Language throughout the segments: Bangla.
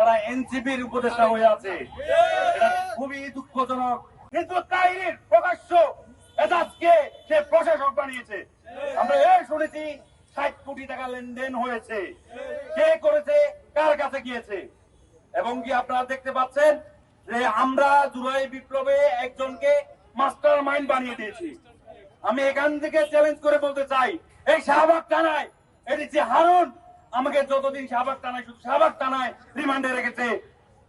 তারা এনসিপির উপদেষ্টা হয়ে আছে। এটা খুবই দুঃখজনক। কিন্তু কাহিনীর প্রকাশ্য এজাজকে সে প্রশাসক বানিয়েছে। আমরা শুনেছি 60 কোটি টাকা লেনদেন হয়েছে, কে করেছে, কার কাছে গিয়েছে। এবং কি আপনারা দেখতে পাচ্ছেন যে আমরা জুলাই বিপ্লবে একজনকে মাস্টার মাইন্ড বানিয়ে দিয়েছি। আমি এখান থেকে চ্যালেঞ্জ করে বলতে চাই, এই শাহবাগ থানায় এটি যে হারুন আমাকে যতদিন শাহবাগ থানায় শুধু শাহবাগ থানায় রিমান্ডে রেখেছে,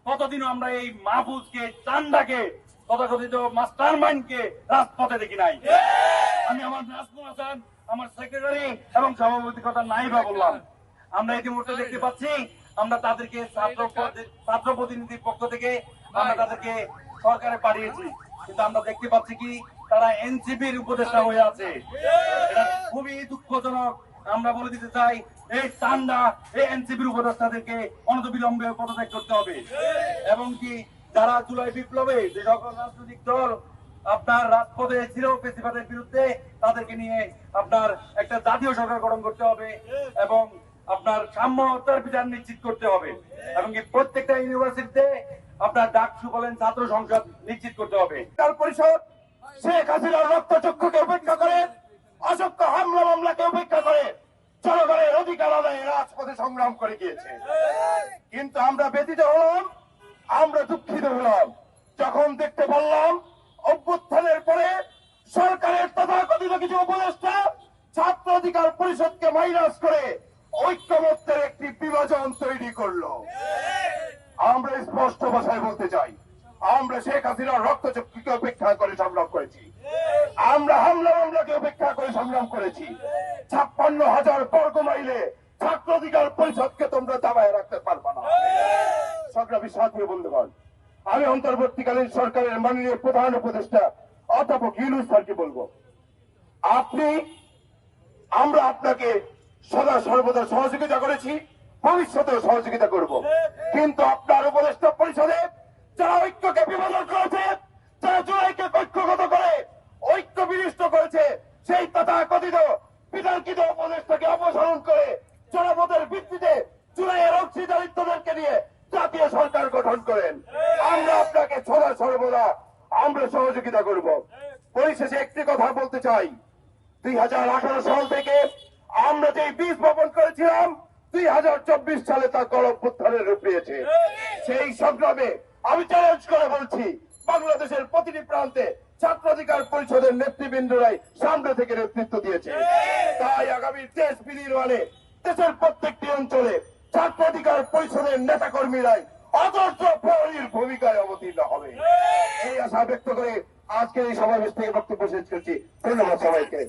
ততদিন আমরা এই মাহফুজকে, চান্দাকে, তথাকথিত মাস্টার মাইন্ডকে রাজপথে দেখি নাই। আমি আমার নাজমুল হাসান, আমার সেক্রেটারি এবং সভাপতির কথা নাই বা বললাম। আমরা ইতিমধ্যে দেখতে পাচ্ছি আমরা তাদেরকে ছাত্র প্রতিনিধির পক্ষ থেকে আমরা তাদেরকে সরকারে পাঠিয়েছি, কিন্তু আমরা দেখতে পাচ্ছি কি তারা এনসিপির উপদেষ্টা হয়ে আছে। এটা খুবই দুঃখজনক। আমরা বলে দিতে চাই, এই চান্দা, এই এনসিপির উপদেষ্টাদেরকে অনতিবিলম্বে পদত্যাগ করতে হবে। এবং কি যারা জুলাই বিপ্লবে যে সকল রাজনৈতিক দল আপনার রাজপথে ছিল ফেসিবাদের বিরুদ্ধে, তাদেরকে নিয়ে আপনার একটা জাতীয় সরকার গঠন করতে হবে এবং আপনার সাম্যতার বিচার নিশ্চিত করতে হবে। এবং প্রত্যেকটা ইউনিভার্সিটিতে আপনার ডাকসু বলেন, ছাত্র সংসদ নিশ্চিত করতে হবে। তার পরিষদ শেখ হাসিনার রক্তচক্ষুকে উপেক্ষা করে, অসংখ্য হামলা মামলাকে উপেক্ষা করে জনগণের অধিকার আদায়ে রাজপথে সংগ্রাম করে গিয়েছে। কিন্তু আমরা ব্যথিত হলাম, আমরা দুঃখিত হলাম যখন দেখতে পারলাম অভ্যুত্থানের পরে সরকারের তথাকথিত কিছু উপদেষ্টা ছাত্র অধিকার পরিষদকে মাইনাস করে ঐক্যমত্যের একটি বিভাজন তৈরি করলো। আমরা স্পষ্ট ভাষায় বলতে চাই, আমরা শেখ হাসিনার রক্তচক্ষুকে উপেক্ষা করে সংগ্রাম করেছি, আমরা হামলা মামলাকে উপেক্ষা করে সংগ্রাম করেছি। 56,000 বর্গ মাইলে ছাত্র অধিকার পরিষদকে তোমরা দাবায় রাখতে পারবে না। সংগ্রামী সাথী বন্ধুগণ, আমি অন্তর্বর্তীকালীন সরকারের মাননীয় প্রধান উপদেষ্টা অধ্যাপক ইউনূস স্যারকে বলবো, আমরা আপনাকে সদা সর্বদা সহযোগিতা করেছি, ভবিষ্যতেও সহযোগিতা করব। কিন্তু আপনার উপদেষ্টা পরিষদে যারা ঐক্যকে বিভাজন করেছে, যারা জুলাইকে ঐক্যগত করে ঐক্য বিনষ্ট করেছে, সেই তথাকথিত বিতর্কিত উপদেষ্টাকে অপসারণ করে জনমতের ভিত্তিতে জুলাইয়ের অংশীদারিত্বদেরকে নিয়ে জাতীয় সরকার গঠন করেন। আমরা আপনাকে সদা সর্বদা আমরা সহযোগিতা করব। পরিশেষে একটি কথা বলতে চাই, 2018 সাল থেকে আমরা যে বীজ বপন করেছিলাম 2024 সালে তা গণঅভ্যুত্থানের রূপ নিয়েছে। সেই সংগ্রামে আমি চ্যালেঞ্জ করে বলছি, বাংলাদেশের প্রতিটি প্রান্তে ছাত্র অধিকার পরিষদের নেতৃবৃন্দরাই সামনে থেকে নেতৃত্ব দিয়েছে। তাই আগামী দেশ বিনির্মাণে দেশের প্রত্যেকটি অঞ্চলে ছাত্র অধিকার পরিষদের নেতাকর্মীরাই অদর্শ প্রহরীর ভূমিকায় অবতীর্ণ হবে, এই আশা ব্যক্ত করে আজকের এই সমাবেশ থেকে বক্তব্য শেষ করছি। ধন্যবাদ সবাইকে।